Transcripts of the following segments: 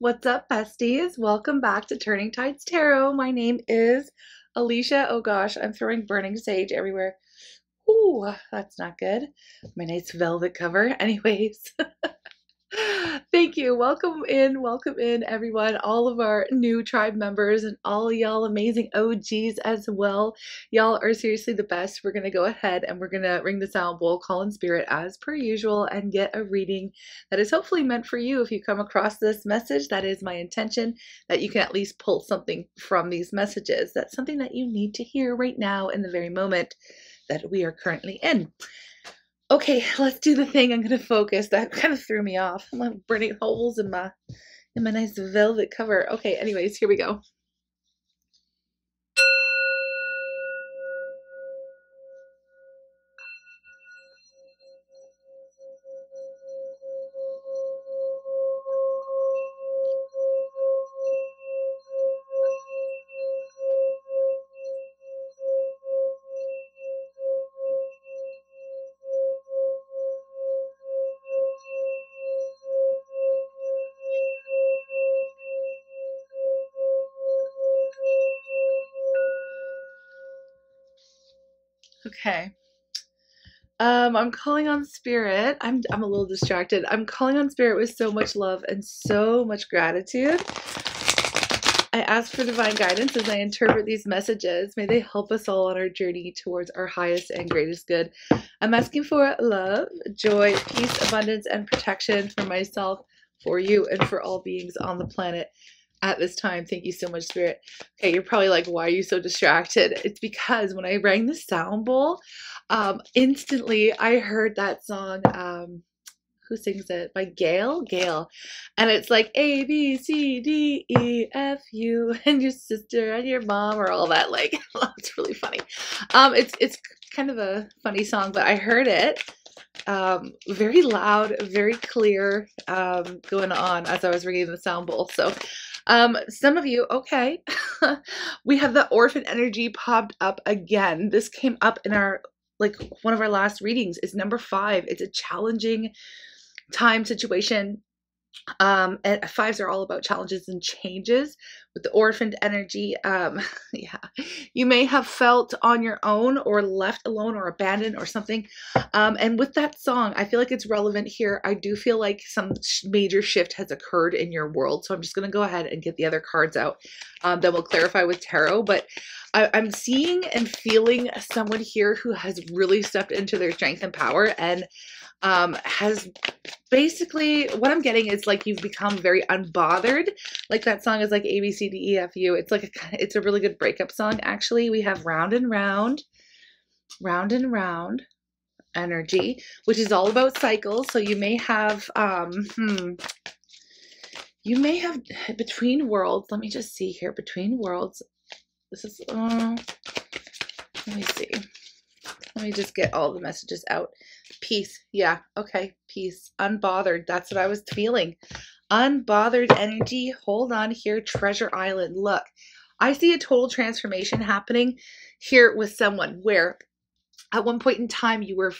What's up, besties? Welcome back to Turning Tides Tarot. My name is Alicia. Oh gosh, I'm throwing burning sage everywhere. Ooh, that's not good. My nice velvet cover. Anyways, thank you. Welcome in, everyone. All of our new tribe members and all y'all amazing OGs as well. Y'all are seriously the best. We're going to go ahead and we're going to ring the sound bowl, call in spirit as per usual, and get a reading that is hopefully meant for you. If you come across this message, that is my intention, that you can at least pull something from these messages. That's something that you need to hear right now in the very moment that we are currently in. Okay, let's do the thing. I'm gonna focus. That kind of threw me off. I'm like burning holes in my nice velvet cover. Okay, anyways, here we go. Okay. I'm calling on spirit. I'm a little distracted. I'm calling on spirit with so much love and so much gratitude. I ask for divine guidance as I interpret these messages. May they help us all on our journey towards our highest and greatest good. I'm asking for love, joy, peace, abundance, and protection for myself, for you, and for all beings on the planet at this time. Thank you so much, Spirit. Okay, you're probably like, why are you so distracted? It's because when I rang the sound bowl, instantly I heard that song, who sings it? By Gail? Gail. And it's like A, B, C, D, E, F, U, and your sister and your mom or all that. Like, it's really funny. It's kind of a funny song, but I heard it very loud, very clear, going on as I was ringing the sound bowl. So some of you, okay, we have the orphan energy popped up again. This came up in our, like, one of our last readings is number 5. It's a challenging time situation. And 5s are all about challenges and changes. With the orphaned energy, yeah, you may have felt on your own or left alone or abandoned or something. And with that song, I feel like it's relevant here. I do feel like some major shift has occurred in your world. So I'm just going to go ahead and get the other cards out. Then we'll clarify with tarot. But I'm seeing and feeling someone here who has really stepped into their strength and power and has basically, what I'm getting is like you've become very unbothered. Like that song is like A, B, C, D, E, F, U. It's like it's a really good breakup song. Actually, we have round and round, round and round energy, which is all about cycles. So you may have, you may have between worlds. Let me just see here. Between worlds. This is, let me see. Let me just get all the messages out. Peace. Yeah. Okay. Peace. Unbothered. That's what I was feeling. Unbothered energy. Hold on here. Treasure Island. Look, I see a total transformation happening here with someone where at one point in time, you were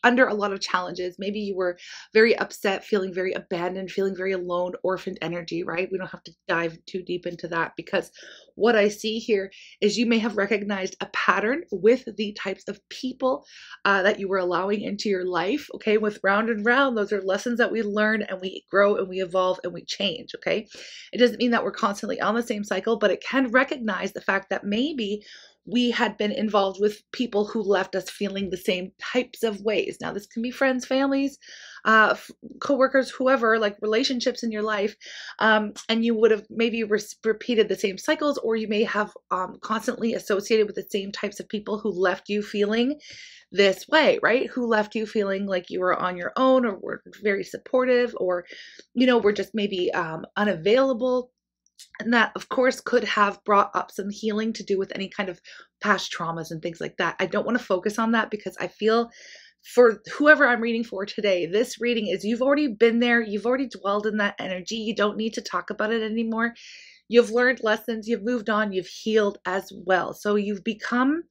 under a lot of challenges. Maybe you were very upset, feeling very abandoned, feeling very alone, orphaned energy, right? We don't have to dive too deep into that because what I see here is you may have recognized a pattern with the types of people that you were allowing into your life, okay? With round and round, those are lessons that we learn and we grow and we evolve and we change, okay? It doesn't mean that we're constantly on the same cycle, but it can recognize the fact that maybe we had been involved with people who left us feeling the same types of ways. Now, this can be friends, families, co-workers, whoever, like relationships in your life. And you would have maybe repeated the same cycles, or you may have constantly associated with the same types of people who left you feeling this way, right? Who left you feeling like you were on your own or were very supportive or, you know, were just maybe unavailable. And that, of course, could have brought up some healing to do with any kind of past traumas and things like that. I don't want to focus on that because I feel for whoever I'm reading for today, this reading is you've already been there. You've already dwelled in that energy. You don't need to talk about it anymore. You've learned lessons. You've moved on. You've healed as well. So you've become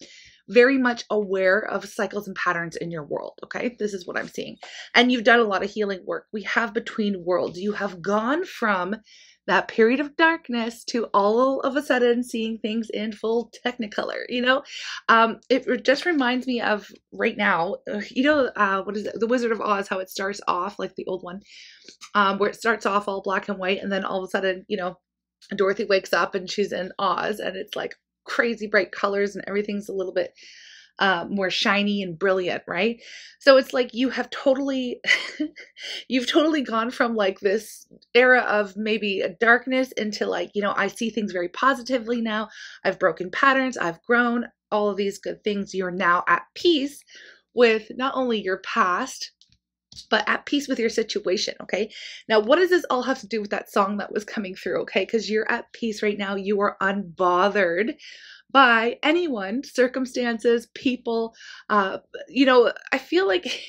very much aware of cycles and patterns in your world. Okay, this is what I'm seeing. And you've done a lot of healing work. We have between worlds. You have gone from that period of darkness to all of a sudden seeing things in full technicolor, you know. It just reminds me of right now, you know, what is it, the Wizard of Oz, how it starts off like the old one, where it starts off all black and white, and then all of a sudden, you know, Dorothy wakes up and she's in Oz, and it's like crazy bright colors and everything's a little bit more shiny and brilliant, right? So it's like you have totally you've totally gone from like this era of maybe a darkness into like, you know, I see things very positively now. I've broken patterns, I've grown, all of these good things. You're now at peace with not only your past, but at peace with your situation. Okay, now what does this all have to do with that song that was coming through? Okay, because you're at peace right now. You are unbothered by anyone, circumstances, people. You know, I feel like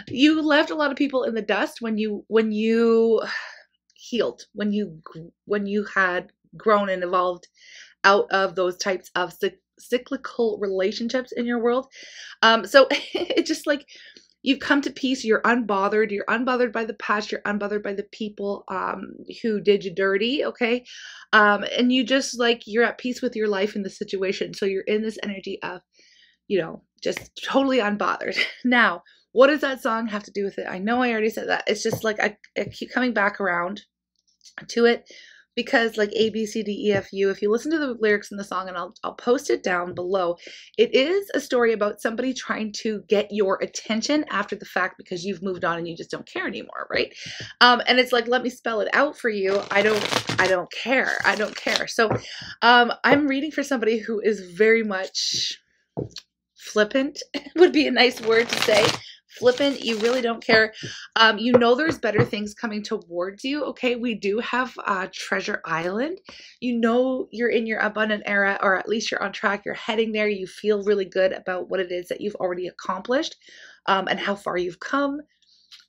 you left a lot of people in the dust when you healed, when you had grown and evolved out of those types of cyclical relationships in your world. So it's just like you've come to peace. You're unbothered. You're unbothered by the past. You're unbothered by the people who did you dirty. Okay. And you just like, you're at peace with your life and the situation. So you're in this energy of, you know, just totally unbothered. Now, what does that song have to do with it? I know I already said that. It's just like, I keep coming back around to it. Because like A, B, C, D, E, F, U, if you listen to the lyrics in the song, and I'll post it down below, it is a story about somebody trying to get your attention after the fact because you've moved on and you just don't care anymore, right? And it's like, let me spell it out for you. I don't care. I don't care. So I'm reading for somebody who is very much flippant, would be a nice word to say. Flippant, you really don't care. You know there's better things coming towards you. Okay, we do have Treasure Island. You know you're in your abundant era, or at least you're on track. You're heading there. You feel really good about what it is that you've already accomplished and how far you've come.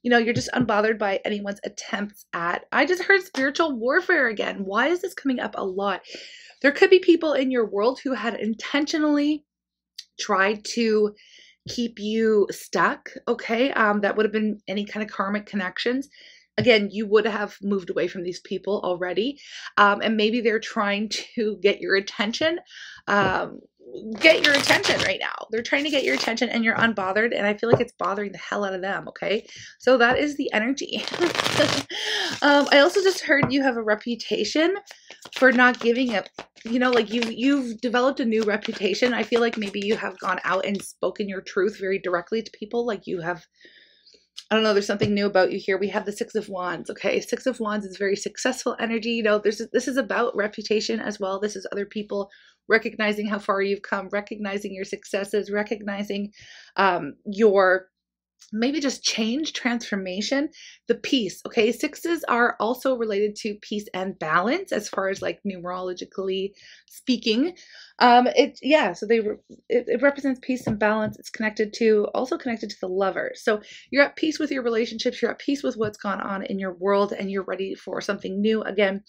You know, you're just unbothered by anyone's attempts at, I just heard spiritual warfare again. Why is this coming up a lot? There could be people in your world who had intentionally tried to keep you stuck. Okay, that would have been any kind of karmic connections. Again, you would have moved away from these people already, and maybe they're trying to get your attention. Right now. They're trying to get your attention, and you're unbothered, and I feel like it's bothering the hell out of them. Okay, so that is the energy. I also just heard you have a reputation for not giving up. You know, like you've developed a new reputation. I feel like maybe you have gone out and spoken your truth very directly to people. Like you have, I don't know, there's something new about you here. We have the Six of Wands. Okay, Six of Wands is very successful energy. You know, this is about reputation as well. This is other people recognizing how far you've come, recognizing your successes, recognizing your maybe just change, transformation, the peace. Okay, sixes are also related to peace and balance as far as like numerologically speaking. So it represents peace and balance. It's also connected to the Lover. So you're at peace with your relationships. You're at peace with what's gone on in your world, and you're ready for something new. Again,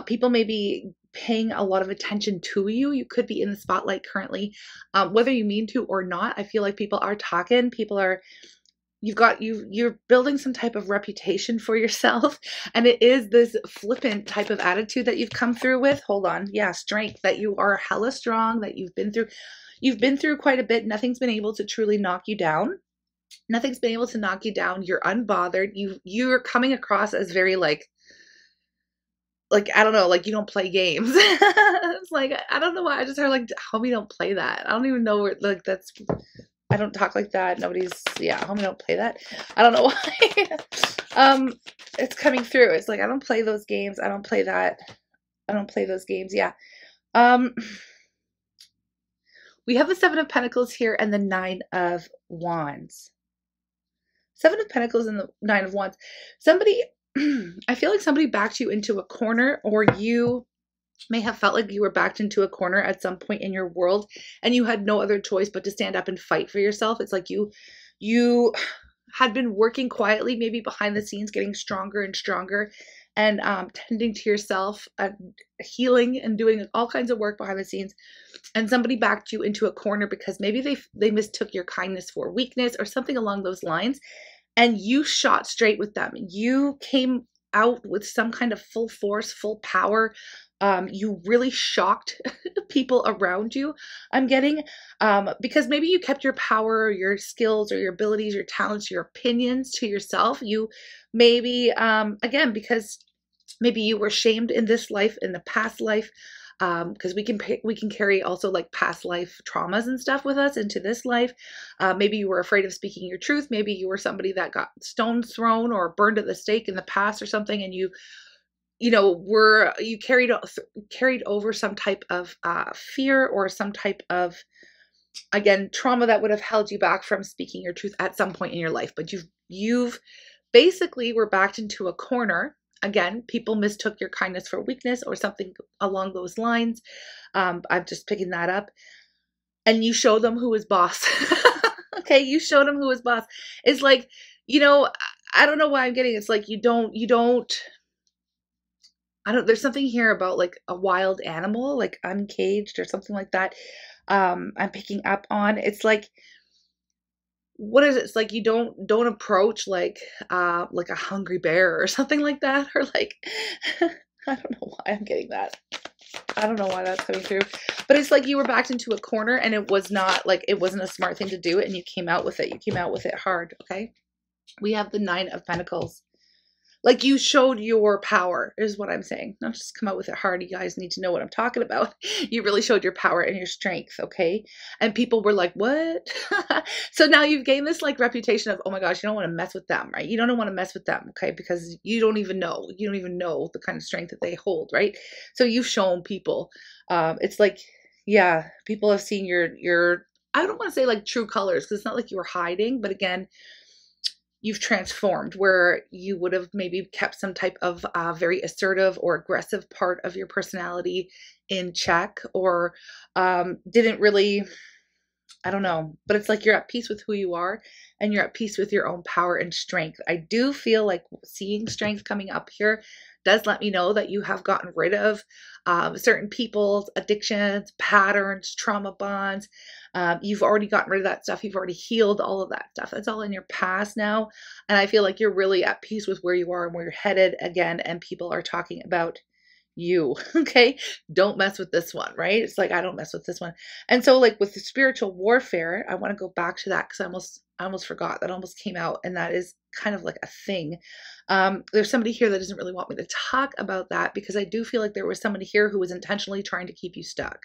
people may be paying a lot of attention to you. You could be in the spotlight currently, whether you mean to or not. I feel like people are talking. You're building some type of reputation for yourself, and it is this flippant type of attitude that you've come through with. Hold on. Yeah, strength, that you are hella strong, that you've been through quite a bit. Nothing's been able to truly knock you down. Nothing's been able to knock you down. You're unbothered. You're coming across as very like, I don't know, like you don't play games. It's like, I don't know why. I just heard like, homie, don't play that. I don't even know where, like, I don't talk like that. Homie, don't play that. I don't know why. It's coming through. It's like, I don't play those games. I don't play that. I don't play those games. Yeah. We have the Seven of Pentacles here and the Nine of Wands. Seven of Pentacles and the Nine of Wands. I feel like somebody backed you into a corner, or you may have felt like you were backed into a corner at some point in your world and you had no other choice but to stand up and fight for yourself. It's like had been working quietly, maybe behind the scenes, getting stronger and stronger, and tending to yourself, healing and doing all kinds of work behind the scenes, and somebody backed you into a corner because maybe they mistook your kindness for weakness or something along those lines, and you shot straight with them. You came out with some kind of full force, full power. You really shocked people around you, I'm getting, because maybe you kept your power, or your skills, or your abilities, your talents, your opinions to yourself. You maybe, again, because maybe you were shamed in this life, in the past life, because we can carry also like past life traumas and stuff with us into this life. Maybe you were afraid of speaking your truth. Maybe you were somebody that got stones thrown or burned at the stake in the past or something, and you carried over some type of fear, or some type of, again, trauma that would have held you back from speaking your truth at some point in your life. But you've basically were backed into a corner. Again, people mistook your kindness for weakness or something along those lines. I'm just picking that up. And you show them who is boss. Okay, you showed them who is boss. It's like, I don't know why I'm getting, it's like there's something here about like a wild animal, like uncaged or something like that. I'm picking up on. It's like, what is it? It's like you don't approach like a hungry bear or something like that, or like I don't know why I'm getting that. I don't know why that's coming through, but it's like you were backed into a corner, and it wasn't a smart thing to do, and you came out with it. You came out with it hard. Okay, we have the 9 of Pentacles. Like you showed your power is what I'm saying. Not just come out with it hard. You guys need to know what I'm talking about. You really showed your power and your strength. Okay. And people were like, what? So now you've gained this like reputation of, oh my gosh, you don't want to mess with them, right? You don't want to mess with them. Okay. Because you don't even know the kind of strength that they hold. Right. So you've shown people, it's like, yeah, people have seen your, I don't want to say like true colors, because it's not like you were hiding, but again, you've transformed, where you would have maybe kept some type of very assertive or aggressive part of your personality in check, or didn't really, I don't know, but it's like you're at peace with who you are, and you're at peace with your own power and strength. I do feel like seeing strength coming up here does let me know that you have gotten rid of certain people's addictions, patterns, trauma bonds. You've already gotten rid of that stuff. You've already healed all of that stuff. That's all in your past now. And I feel like you're really at peace with where you are and where you're headed again. And people are talking about you. Okay. Don't mess with this one, right? It's like, I don't mess with this one. And so like with the spiritual warfare, I want to go back to that, because I almost forgot. That almost came out, and that is kind of like a thing. There's somebody here that doesn't really want me to talk about that, because I do feel like there was somebody here who was intentionally trying to keep you stuck,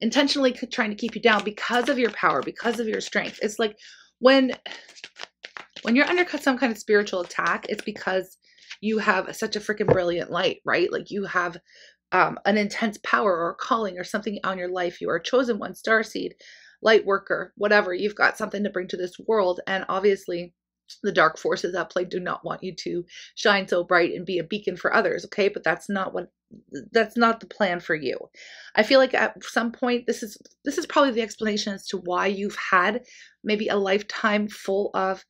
intentionally trying to keep you down because of your power, because of your strength. It's like when you're under some kind of spiritual attack, it's because you have such a freaking brilliant light, right? Like you have an intense power or calling or something on your life. You are a chosen one, starseed, light worker, whatever. You've got something to bring to this world. And obviously the dark forces at play do not want you to shine so bright and be a beacon for others. Okay. But that's not the plan for you. I feel like at some point, this is probably the explanation as to why you've had maybe a lifetime full of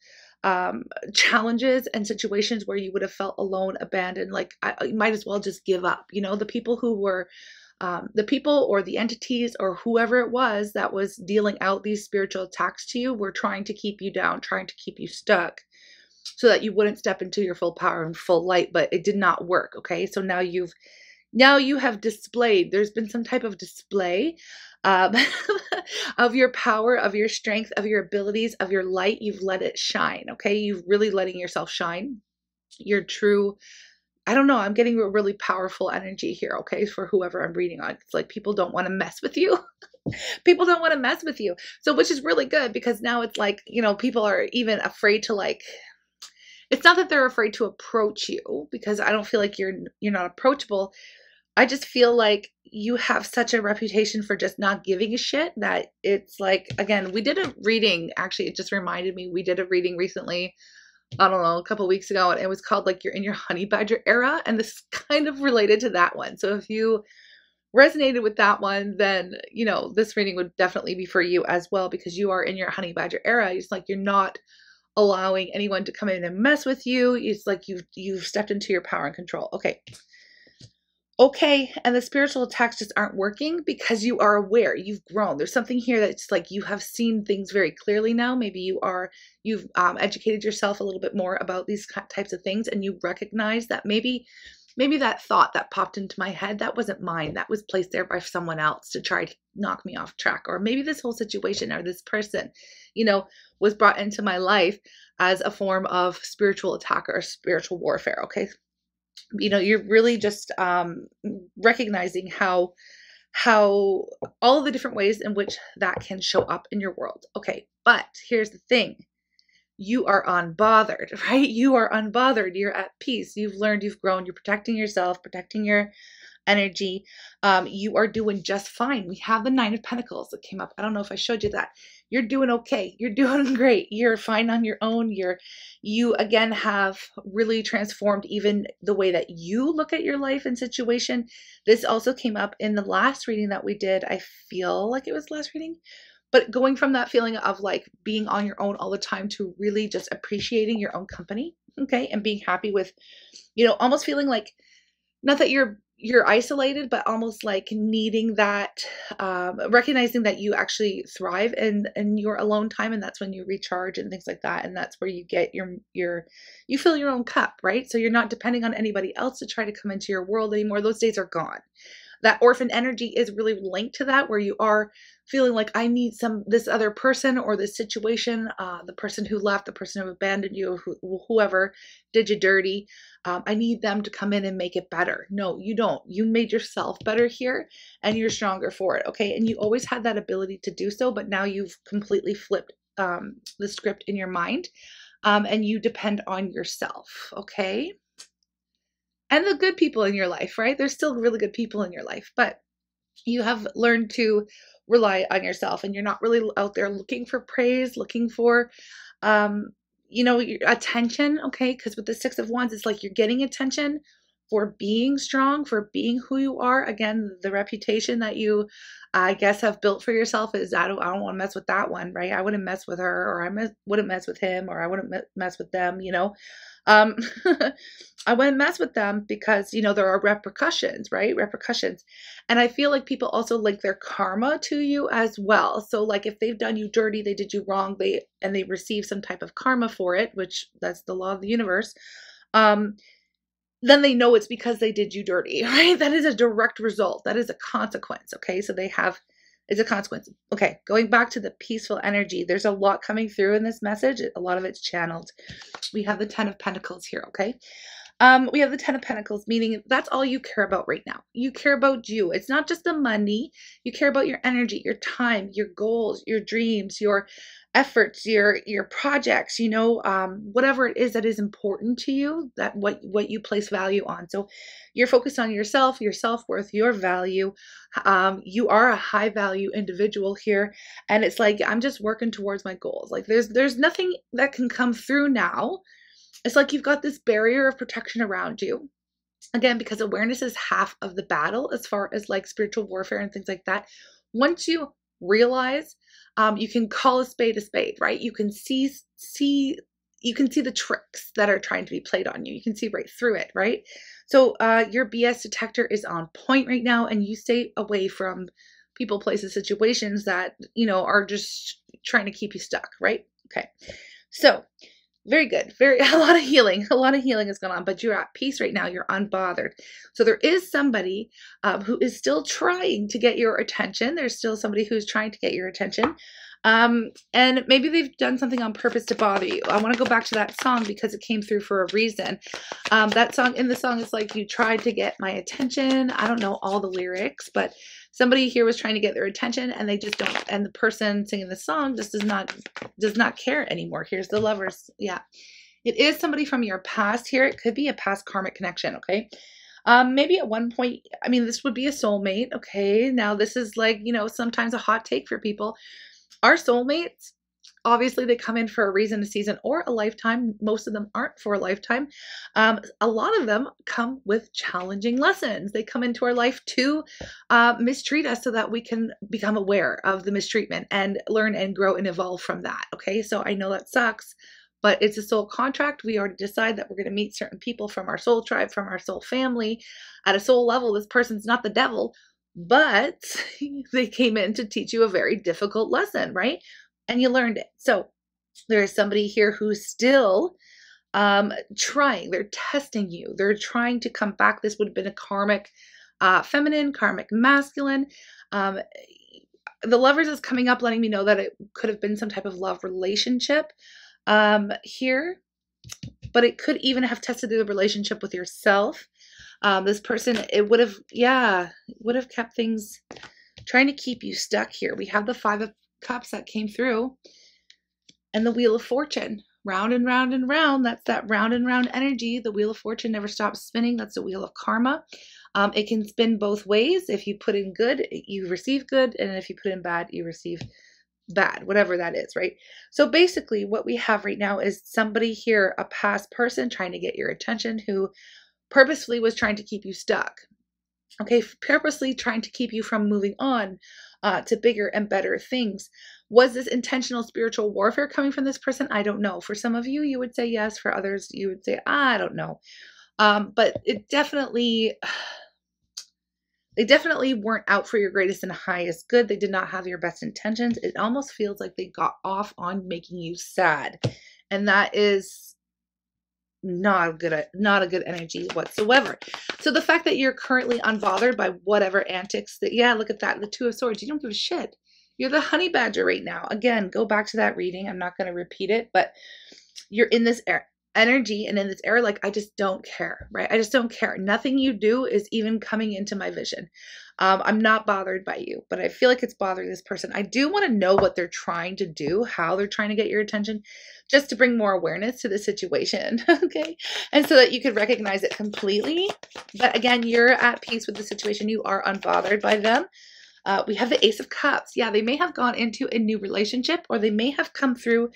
challenges and situations where you would have felt alone, abandoned, like you might as well just give up. The people who were the people or the entities or whoever it was that was dealing out these spiritual attacks to you were trying to keep you down, trying to keep you stuck so that you wouldn't step into your full power and full light, but it did not work. Okay. So now you have displayed, there's been some type of display of your power, of your strength, of your abilities, of your light. You've let it shine. Okay. You've really letting yourself shine. Your true, I don't know, I'm getting a really powerful energy here. Okay. For whoever I'm reading on, it's like people don't want to mess with you. People don't want to mess with you. So, which is really good, because now it's like, people are even afraid to like, it's not that they're afraid to approach you, because I don't feel like you're not approachable. I just feel like you have such a reputation for just not giving a shit that it's like, again, we did a reading. Actually, it just reminded me, we did a reading recently, I don't know, a couple of weeks ago, and it was called like, you're in your honey badger era. And this is kind of related to that one. So if you resonated with that one, then, you know, this reading would definitely be for you as well, because you are in your honey badger era. It's like you're not allowing anyone to come in and mess with you. It's like you've stepped into your power and control. Okay. Okay, and the spiritual attacks just aren't working because you are aware, you've grown. There's something here that's like you have seen things very clearly now. Maybe you've educated yourself a little bit more about these types of things, and you recognize that maybe that thought that popped into my head, that wasn't mine. That was placed there by someone else to try to knock me off track. Or maybe this whole situation or this person, you know, was brought into my life as a form of spiritual attack or spiritual warfare. Okay. You know, you're really just recognizing how all of the different ways in which that can show up in your world. Okay, but here's the thing. You are unbothered, right? You are unbothered. You're at peace. You've learned, you've grown, you're protecting yourself, protecting your energy. You are doing just fine. We have the Nine of Pentacles that came up. I don't know if I showed you that. You're doing okay. You're doing great. You're fine on your own. You again have really transformed even the way that you look at your life and situation. This also came up in the last reading that we did. I feel like it was the last reading, but going from that feeling of like being on your own all the time to really just appreciating your own company. Okay. And being happy with, you know, almost feeling like, not that you're isolated, but almost like needing that, recognizing that you actually thrive in your alone time. And that's when you recharge and things like that. And that's where you get you fill your own cup, right? So you're not depending on anybody else to try to come into your world anymore. Those days are gone. That orphan energy is really linked to that, where you are feeling like I need this other person or this situation, the person who left, the person who abandoned you, whoever did you dirty. I need them to come in and make it better. No, you don't. You made yourself better here and you're stronger for it. Okay. And you always had that ability to do so, but now you've completely flipped the script in your mind, and you depend on yourself. Okay. And the good people in your life, right? There's still really good people in your life, but you have learned to rely on yourself, and you're not really out there looking for praise, looking for, you know, attention. Okay. Because with the Six of Wands, it's like you're getting attention for being strong, for being who you are. Again, the reputation that you, I guess, have built for yourself is, I don't want to mess with that one, right? I wouldn't mess with her, or wouldn't mess with him, or I wouldn't mess with them, you know. I wouldn't mess with them because, you know, there are repercussions, right? Repercussions. And I feel like people also link their karma to you as well. So like if they've done you dirty, they did you wrong, they receive some type of karma for it, which that's the law of the universe. Then they know it's because they did you dirty, right? That is a direct result. That is a consequence. Okay. So it's a consequence. Okay. Going back to the peaceful energy, there's a lot coming through in this message. A lot of it's channeled. We have the Ten of Pentacles here. Okay. We have the Ten of Pentacles, meaning that's all you care about right now. You care about you. It's not just the money. You care about your energy, your time, your goals, your dreams, your efforts, your projects, you know, whatever it is that is important to you, that what you place value on. So you're focused on yourself, your self-worth, your value. You are a high value individual here. And it's like, I'm just working towards my goals. Like there's nothing that can come through now. It's like you've got this barrier of protection around you. Again, because awareness is half of the battle as far as like spiritual warfare and things like that. Once you realize, you can call a spade, right? You can see the tricks that are trying to be played on you. You can see right through it, right? So your BS detector is on point right now, and you stay away from people, places, situations that, you know, are just trying to keep you stuck, right? Okay. So very good. A lot of healing is going on, but you're at peace right now. You're unbothered. So there is somebody who is still trying to get your attention. There's still somebody who's trying to get your attention. And maybe they've done something on purpose to bother you. I want to go back to that song because it came through for a reason. That song, in the song, is like, you tried to get my attention. I don't know all the lyrics, but somebody here was trying to get their attention, and they just don't. And the person singing the song just does not care anymore. Here's the Lovers. Yeah. It is somebody from your past here. It could be a past karmic connection. Okay. Maybe at one point, I mean, this would be a soulmate. Okay. Now this is like, you know, sometimes a hot take for people. Our soulmates Obviously, they come in for a reason, a season, or a lifetime. Most of them aren't for a lifetime. A lot of them come with challenging lessons. They come into our life to mistreat us so that we can become aware of the mistreatment and learn and grow and evolve from that. Okay, so I know that sucks, but it's a soul contract. We already decide that we're going to meet certain people from our soul tribe, from our soul family. At a soul level, this person's not the devil, but they came in to teach you a very difficult lesson, right? And you learned it. So there is somebody here who's still trying. They're testing you. They're trying to come back. This would have been a karmic feminine, karmic masculine. The Lovers is coming up, letting me know that it could have been some type of love relationship here, but it could even have tested the relationship with yourself. This person, it would have kept things, trying to keep you stuck here. We have the Five of Cups that came through, and the Wheel of Fortune, round and round and round. That's that round and round energy. The Wheel of Fortune never stops spinning. That's the Wheel of Karma. It can spin both ways. If you put in good, you receive good, and if you put in bad, you receive bad, whatever that is, right? So basically what we have right now is somebody here, a past person trying to get your attention, who purposefully was trying to keep you stuck. Okay, purposely trying to keep you from moving on to bigger and better things. Was this intentional spiritual warfare coming from this person? I don't know. For some of you, you would say yes. For others, you would say, I don't know. But it definitely, they definitely weren't out for your greatest and highest good. They did not have your best intentions. It almost feels like they got off on making you sad. And that is not a good energy whatsoever. So the fact that you're currently unbothered by whatever antics that, yeah, look at that, the Two of Swords, you don't give a shit. You're the honey badger right now. Again, go back to that reading. I'm not going to repeat it, but you're in this energy and in this era, like, I just don't care, right? I just don't care. Nothing you do is even coming into my vision. I'm not bothered by you, but I feel like it's bothering this person. I do want to know what they're trying to do, how they're trying to get your attention, just to bring more awareness to the situation, okay? And so that you could recognize it completely. But again, you're at peace with the situation. You are unbothered by them. We have the Ace of Cups. Yeah, they may have gone into a new relationship, or they may have come through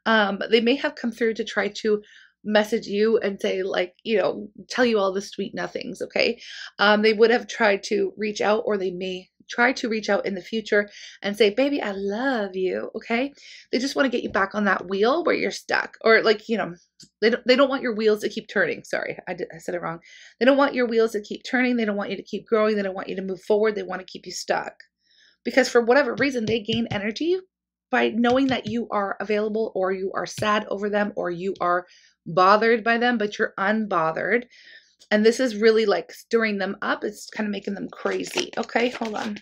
to try to message you and say, like, you know, tell you all the sweet nothings. Okay. They would have tried to reach out, or they may try to reach out in the future and say, baby, I love you. Okay. They just want to get you back on that wheel where you're stuck, or, like, you know, they don't want your wheels to keep turning. Sorry, I said it wrong. They don't want your wheels to keep turning. They don't want you to keep growing. They don't want you to move forward. They want to keep you stuck, because for whatever reason, they gain energy by knowing that you are available, or you are sad over them, or you are bothered by them, but you're unbothered. And this is really like stirring them up. It's kind of making them crazy. Okay, hold on.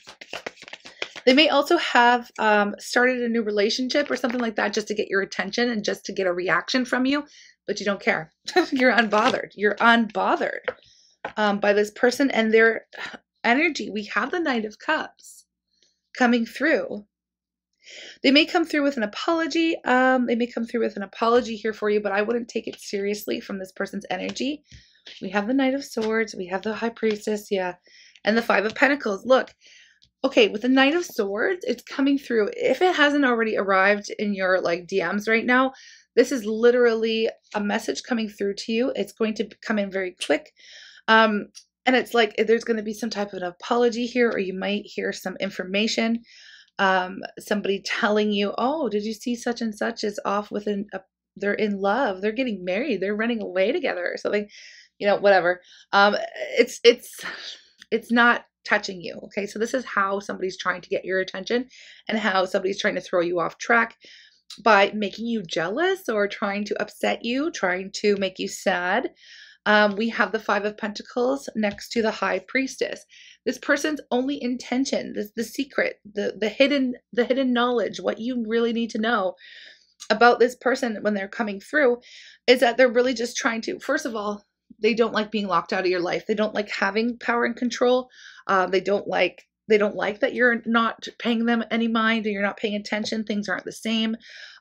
They may also have started a new relationship or something like that, just to get your attention and just to get a reaction from you, but you don't care. You're unbothered. You're unbothered by this person and their energy. We have the Knight of Cups coming through. They may come through with an apology. They may come through with an apology here for you, but I wouldn't take it seriously from this person's energy. We have the Knight of Swords. We have the High Priestess. Yeah. And the Five of Pentacles. Look, okay, with the Knight of Swords, it's coming through. If it hasn't already arrived in your, like, DMs right now, this is literally a message coming through to you. It's going to come in very quick. And it's like there's going to be some type of an apology here, or you might hear some information. Somebody telling you, oh, did you see such and such is off with they're in love, they're getting married, they're running away together, or something, you know, whatever. It's not touching you. Okay. So this is how somebody's trying to get your attention, and how somebody's trying to throw you off track by making you jealous, or trying to upset you, trying to make you sad. We have the Five of Pentacles next to the High Priestess. This person's only intention, the secret, the hidden knowledge, what you really need to know about this person when they're coming through, is that they're really just trying to, first of all, they don't like being locked out of your life. They don't like having power and control. They don't like that you're not paying them any mind, and you're not paying attention. Things aren't the same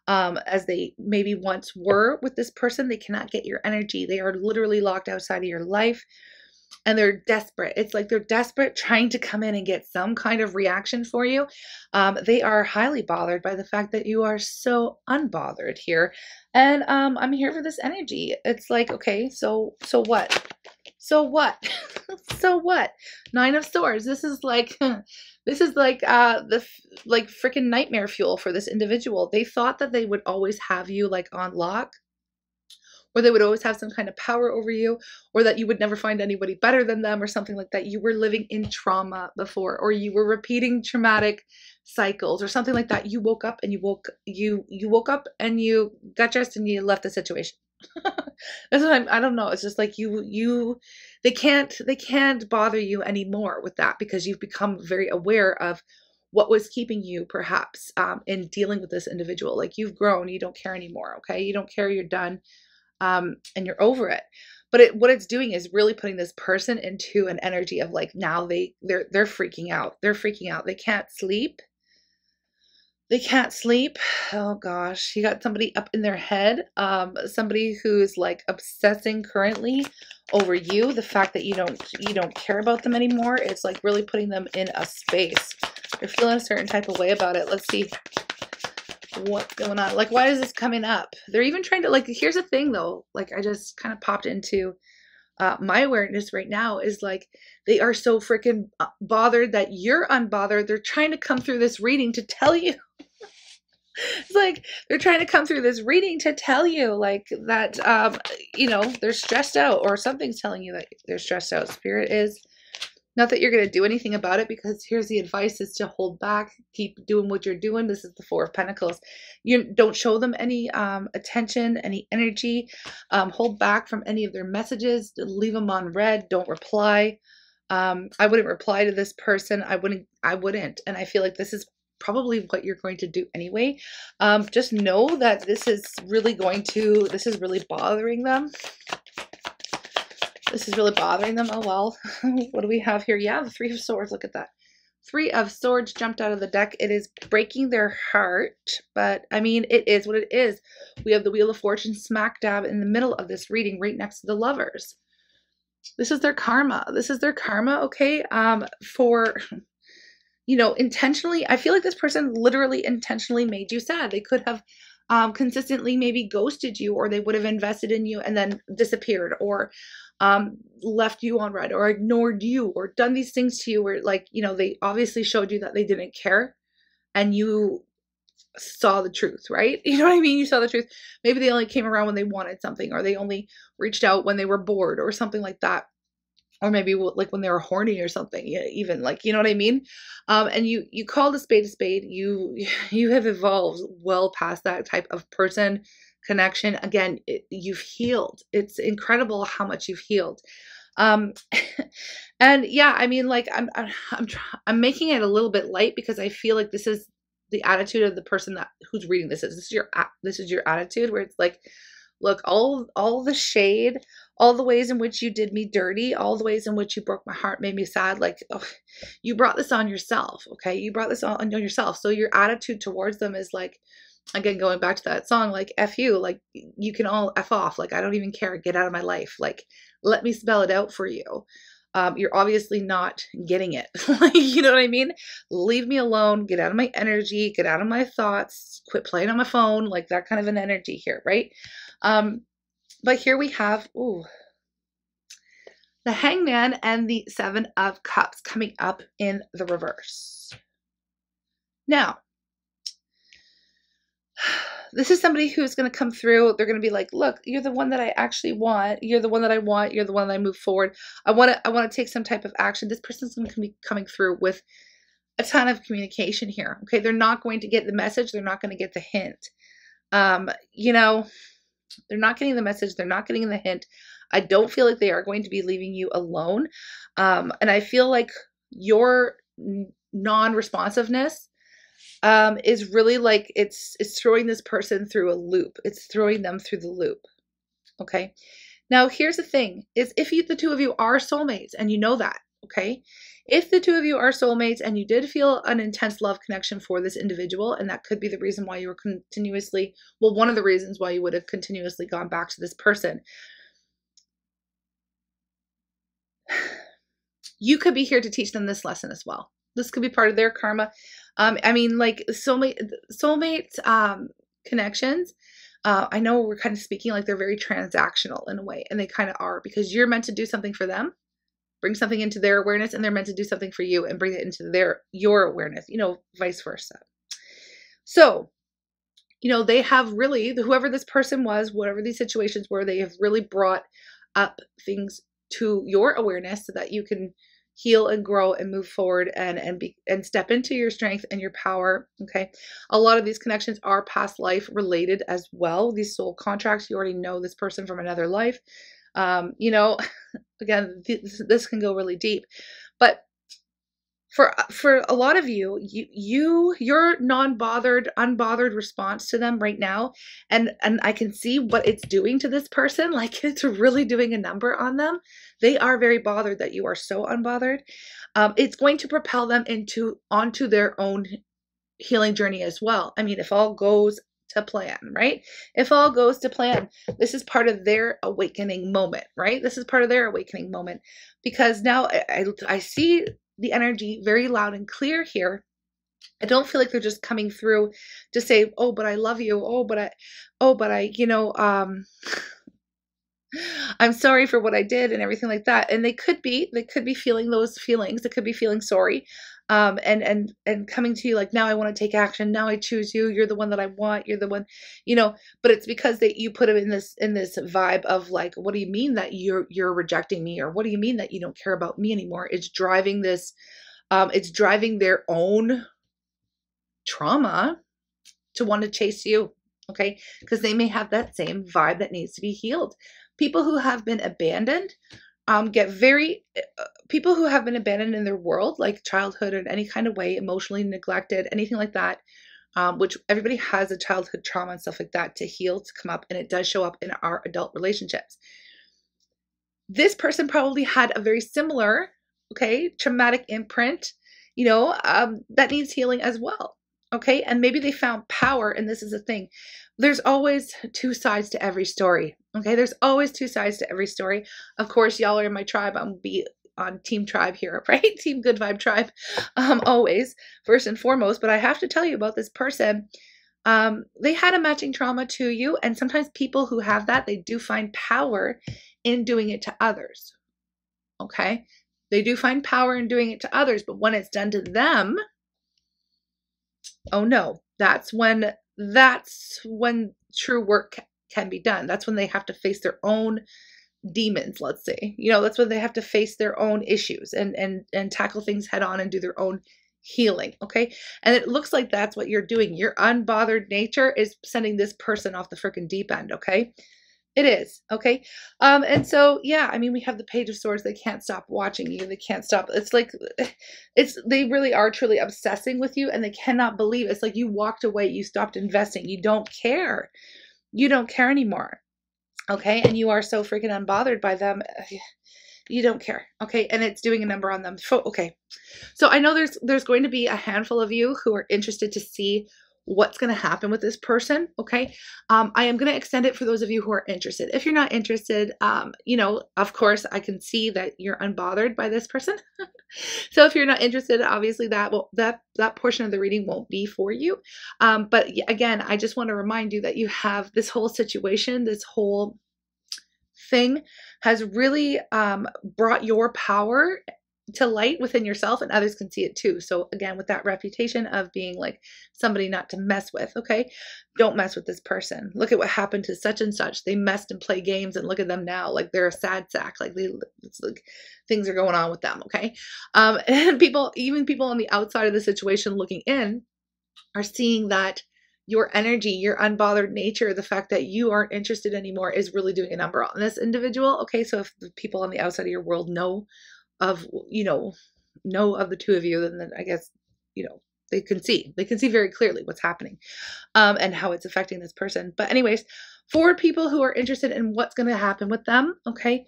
as they maybe once were with this person. They cannot get your energy. They are literally locked outside of your life. and they're desperate. It's like they're desperate trying to come in and get some kind of reaction for you. They are highly bothered by the fact that you are so unbothered here. And I'm here for this energy. It's like, okay, so what? So what? So what? Nine of Swords. This is like like freaking nightmare fuel for this individual. They thought that they would always have you like on lock, or they would always have some kind of power over you, or that you would never find anybody better than them, or something like that. You were living in trauma before, or you were repeating traumatic cycles, or something like that. You woke up and you woke up and you got dressed and you left the situation. That's what I don't know. It's just like they can't bother you anymore with that, because you've become very aware of what was keeping you perhaps in dealing with this individual. Like, you've grown, you don't care anymore. Okay. You don't care. You're done. And you're over it. But what it's doing is really putting this person into an energy of like, now they're freaking out. They're freaking out. They can't sleep. They can't sleep. Oh gosh, you got somebody up in their head. Somebody who's like obsessing currently over you. The fact that you don't care about them anymore. It's like really putting them in a space. They're feeling a certain type of way about it. Let's see what's going on. Like, why is this coming up? They're even trying to, like, here's the thing though. Like, I just kind of popped into my awareness right now is like, they are so freaking bothered that you're unbothered. They're trying to come through this reading to tell you. It's like they're trying to come through this reading to tell you like that, they're stressed out, or something's telling you that they're stressed out. Spirit is not that you're going to do anything about it, because here's the advice is to hold back, keep doing what you're doing. This is the Four of Pentacles. You don't show them any attention, any energy. Hold back from any of their messages. Leave them on red. Don't reply. I wouldn't reply to this person. I wouldn't. And I feel like this is probably what you're going to do anyway. Just know that this is really bothering them. This is really bothering them. Oh, well, what do we have here? Yeah, the Three of Swords. Look at that. Three of Swords jumped out of the deck. It is breaking their heart, but I mean, it is what it is. We have the Wheel of Fortune smack dab in the middle of this reading, right next to the Lovers. This is their karma. This is their karma, okay? For, intentionally, I feel like this person literally intentionally made you sad. They could have consistently maybe ghosted you, or they would have invested in you and then disappeared, or left you on red, or ignored you, or done these things to you where, like, they obviously showed you that they didn't care, and you saw the truth, right? You know what I mean? You saw the truth. Maybe they only came around when they wanted something, or they only reached out when they were bored, or something like that. Or maybe like when they were horny or something, even, like, you know what I mean? And you called a spade a spade. You have evolved well past that type of person connection. Again, you've healed. It's incredible how much you've healed. And yeah, I mean, like, I'm making it a little bit light, because I feel like this is the attitude of the person who's reading this. This is your attitude, where it's like, look, all the shade, all the ways in which you did me dirty, all the ways in which you broke my heart, made me sad. Like, oh, you brought this on yourself. Okay. You brought this on yourself. So your attitude towards them is like, again, going back to that song, like, F you, like, you can all F off. Like, I don't even care. Get out of my life. Like, let me spell it out for you. You're obviously not getting it. You know what I mean? Leave me alone. Get out of my energy. Get out of my thoughts. Quit playing on my phone. Like, that kind of an energy here, right? But here we have, the Hangman and the Seven of Cups coming up in the reverse. Now, this is somebody who's going to come through. They're going to be like, look, you're the one that I actually want. You're the one that I want. You're the one that I move forward. I want to take some type of action. This person's going to be coming through with a ton of communication here. Okay. They're not going to get the message. They're not going to get the hint. They're not getting the message. They're not getting the hint. I don't feel like they are going to be leaving you alone. And I feel like your non-responsiveness is really like, it's throwing this person through a loop. It's throwing them through the loop. Okay. Now, here's the thing is, if the two of you are soulmates, and you know that, okay, if the two of you are soulmates and you did feel an intense love connection for this individual, and that could be the reason why you were continuously, well, one of the reasons why you would have continuously gone back to this person. you could be here to teach them this lesson as well. This could be part of their karma. I mean, like soulmate connections. I know we're kind of speaking like they're very transactional in a way, and they kind of are, because you're meant to do something for them, bring something into their awareness, and they're meant to do something for you and bring it into your awareness, you know, vice versa. So, you know, they have really, whoever this person was, whatever these situations were, they have really brought up things to your awareness so that you can heal and grow and move forward and step into your strength and your power. Okay. A lot of these connections are past life related as well. These soul contracts, you already know this person from another life. You know, again, this can go really deep, but for a lot of you, your unbothered response to them right now, and I can see what it's doing to this person. Like, it's really doing a number on them. They are very bothered that you are so unbothered. It's going to propel them onto their own healing journey as well. I mean, if all goes to plan, right? If all goes to plan, this is part of their awakening moment, right? This is part of their awakening moment, because now I see the energy very loud and clear here. I don't feel like they're just coming through to say, oh, but I love you. Oh, but I, you know, I'm sorry for what I did and everything like that. And they could be feeling those feelings. They could be feeling sorry. And coming to you like, now I want to take action. Now I choose you. You're the one that I want. You're the one, you know, but it's because you put them in this vibe of like, what do you mean that you're rejecting me? Or what do you mean that you don't care about me anymore? It's driving this, it's driving their own trauma to want to chase you. Okay. Because they may have that same vibe that needs to be healed. People who have been abandoned, people who have been abandoned in their world, like childhood or in any kind of way, emotionally neglected, anything like that, which everybody has a childhood trauma and stuff like that to heal, to come up, and it does show up in our adult relationships. This person probably had a very similar, okay, traumatic imprint, you know, that needs healing as well. Okay. And maybe they found power. And this is the thing. There's always two sides to every story. Okay. There's always two sides to every story. Of course, y'all are in my tribe. I'm going to be on team tribe here, right? Team good vibe tribe. Always, first and foremost. But I have to tell you about this person. They had a matching trauma to you. And sometimes people who have that, they do find power in doing it to others. Okay. They do find power in doing it to others. But when it's done to them, oh no, that's when true work can be done. That's when they have to face their own demons, let's say. You know, that's when they have to face their own issues and tackle things head on and do their own healing. Okay. And it looks like that's what you're doing. Your unbothered nature is sending this person off the freaking deep end. Okay. It is. Okay. And so, yeah, I mean, we have the Page of Swords. They can't stop watching you. They can't stop. It's like, they really are truly obsessing with you, and they cannot believe it's like you walked away. You stopped investing. You don't care. You don't care anymore. Okay. And you are so freaking unbothered by them. You don't care. Okay. And it's doing a number on them. Okay. So I know there's going to be a handful of you who are interested to see what's going to happen with this person. Okay. I am going to extend it for those of you who are interested. If you're not interested, you know, of course I can see that you're unbothered by this person. So if you're not interested, obviously that portion of the reading won't be for you. But again, I just want to remind you that you have this whole situation, this whole thing has really brought your power to light within yourself, and others can see it too. So again, with that reputation of being like somebody not to mess with, okay, don't mess with this person. Look at what happened to such and such. They messed and play games, and look at them now. Like they're a sad sack. Like it's like things are going on with them. Okay. And even people on the outside of the situation looking in are seeing that your energy, your unbothered nature, the fact that you aren't interested anymore is really doing a number on this individual. Okay. So if the people on the outside of your world know of the two of you, then I guess, they can see very clearly what's happening, and how it's affecting this person. But anyways, for people who are interested in what's going to happen with them, okay,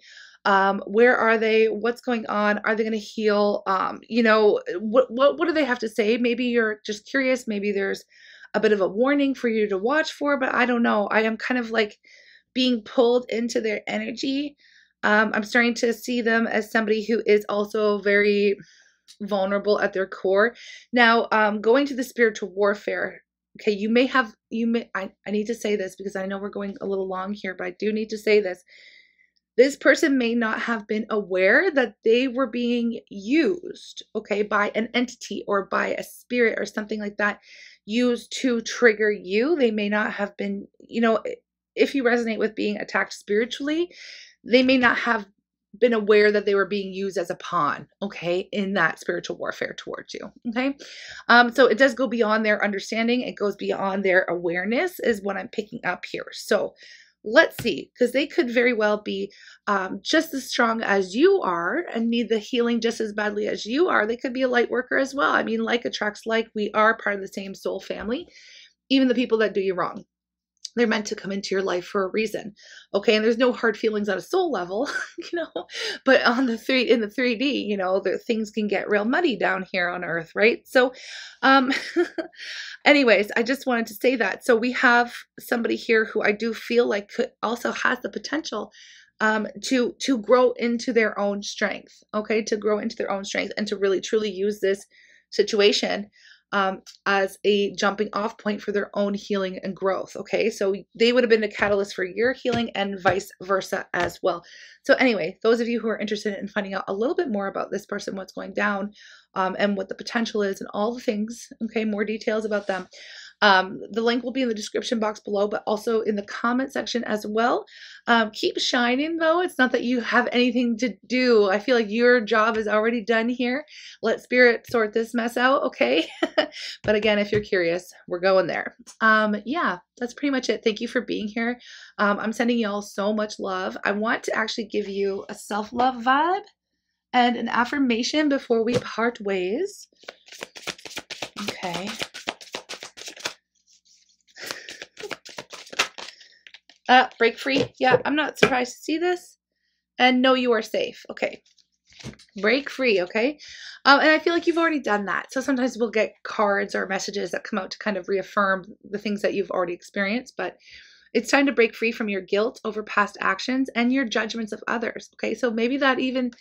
where are they? What's going on? Are they going to heal? What do they have to say? Maybe you're just curious. Maybe there's a bit of a warning for you to watch for, but I don't know. I am kind of like being pulled into their energy. I'm starting to see them as somebody who is also very vulnerable at their core. Now, going to the spiritual warfare. Okay, I need to say this because I know we're going a little long here, but I do need to say this. This person may not have been aware that they were being used, okay, by an entity or by a spirit or something like that, used to trigger you. They may not have been, if you resonate with being attacked spiritually, they may not have been aware that they were being used as a pawn, okay, in that spiritual warfare towards you, okay? So it does go beyond their understanding. It goes beyond their awareness is what I'm picking up here. So let's see, because they could very well be just as strong as you are and need the healing just as badly as you are. They could be a light worker as well. I mean, like attracts like. We are part of the same soul family, even the people that do you wrong. They're meant to come into your life for a reason. Okay. And there's no hard feelings at a soul level, but in the 3D, the things can get real muddy down here on earth. Right. So, anyways, I just wanted to say that. So we have somebody here who I do feel like also has the potential to grow into their own strength. Okay. To grow into their own strength and to really truly use this situation as a jumping off point for their own healing and growth. Okay. So they would have been a catalyst for your healing and vice versa as well. So anyway, those of you who are interested in finding out a little bit more about this person, what's going down, and what the potential is and all the things, okay, more details about them. The link will be in the description box below, but also in the comment section as well. Keep shining though. It's not that you have anything to do. I feel like your job is already done here. Let spirit sort this mess out. Okay. But again, if you're curious, we're going there. Yeah, that's pretty much it. Thank you for being here. I'm sending y'all so much love. I want to actually give you a self-love vibe and an affirmation before we part ways. Okay. Break free. Yeah, I'm not surprised to see this. And know you are safe. Okay. Break free. Okay. And I feel like you've already done that. So sometimes we'll get cards or messages that come out to kind of reaffirm the things that you've already experienced. But it's time to break free from your guilt over past actions and your judgments of others. Okay. So maybe that even,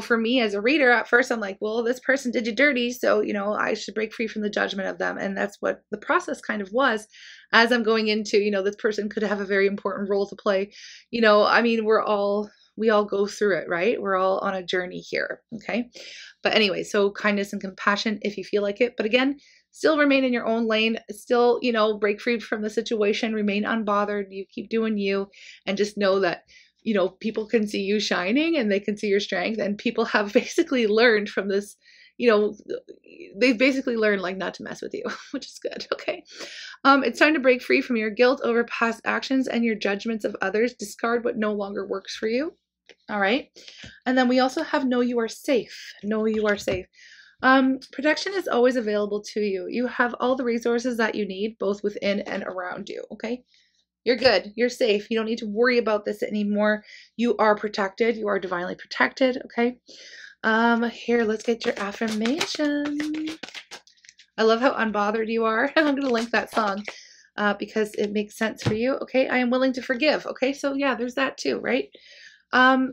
for me as a reader, at first I'm like, well, this person did you dirty. So, I should break free from the judgment of them. And that's what the process kind of was as I'm going into, this person could have a very important role to play. I mean, we all go through it, right? We're all on a journey here. Okay. But anyway, so kindness and compassion if you feel like it. But again, still remain in your own lane, still, break free from the situation, remain unbothered. You keep doing you and just know that, people can see you shining and they can see your strength, and people have basically learned from this, they've basically learned like not to mess with you, which is good. Okay. It's time to break free from your guilt over past actions and your judgments of others. Discard what no longer works for you. All right. And then we also have know you are safe. Know you are safe. Protection is always available to you. You have all the resources that you need, both within and around you. Okay. You're good. You're safe. You don't need to worry about this anymore. You are protected. You are divinely protected. Okay. Here, let's get your affirmation. I love how unbothered you are. I'm going to link that song because it makes sense for you. Okay. I am willing to forgive. Okay. So yeah, there's that too, right?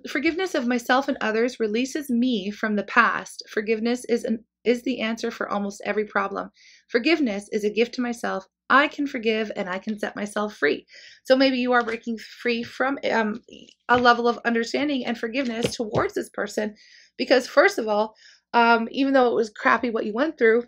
Forgiveness of myself and others releases me from the past. Forgiveness is the answer for almost every problem. Forgiveness is a gift to myself. I can forgive and I can set myself free. So maybe you are breaking free from a level of understanding and forgiveness towards this person, because first of all, even though it was crappy what you went through,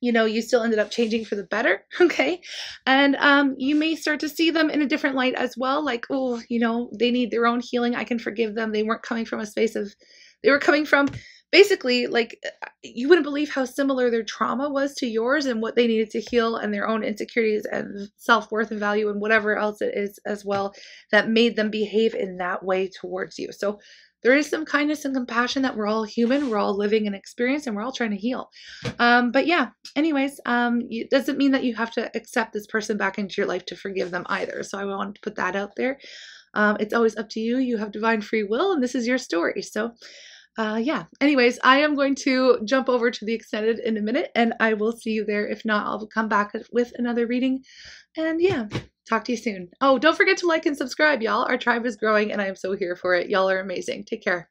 you still ended up changing for the better. Okay. And you may start to see them in a different light as well. Like, oh, they need their own healing. I can forgive them. They weren't coming from a space of, they were coming from basically like, you wouldn't believe how similar their trauma was to yours and what they needed to heal, and their own insecurities and self-worth and value and whatever else it is as well that made them behave in that way towards you. So there is some kindness and compassion that we're all human. We're all living an experience and we're all trying to heal. But yeah, anyways, it doesn't mean that you have to accept this person back into your life to forgive them either. So I want to put that out there. It's always up to you. You have divine free will and this is your story. So yeah, anyways, I am going to jump over to the extended in a minute and I will see you there. If not, I'll come back with another reading. And yeah, Talk to you soon. Oh, don't forget to like and subscribe, y'all. Our tribe is growing and I am so here for it. Y'all are amazing. Take care.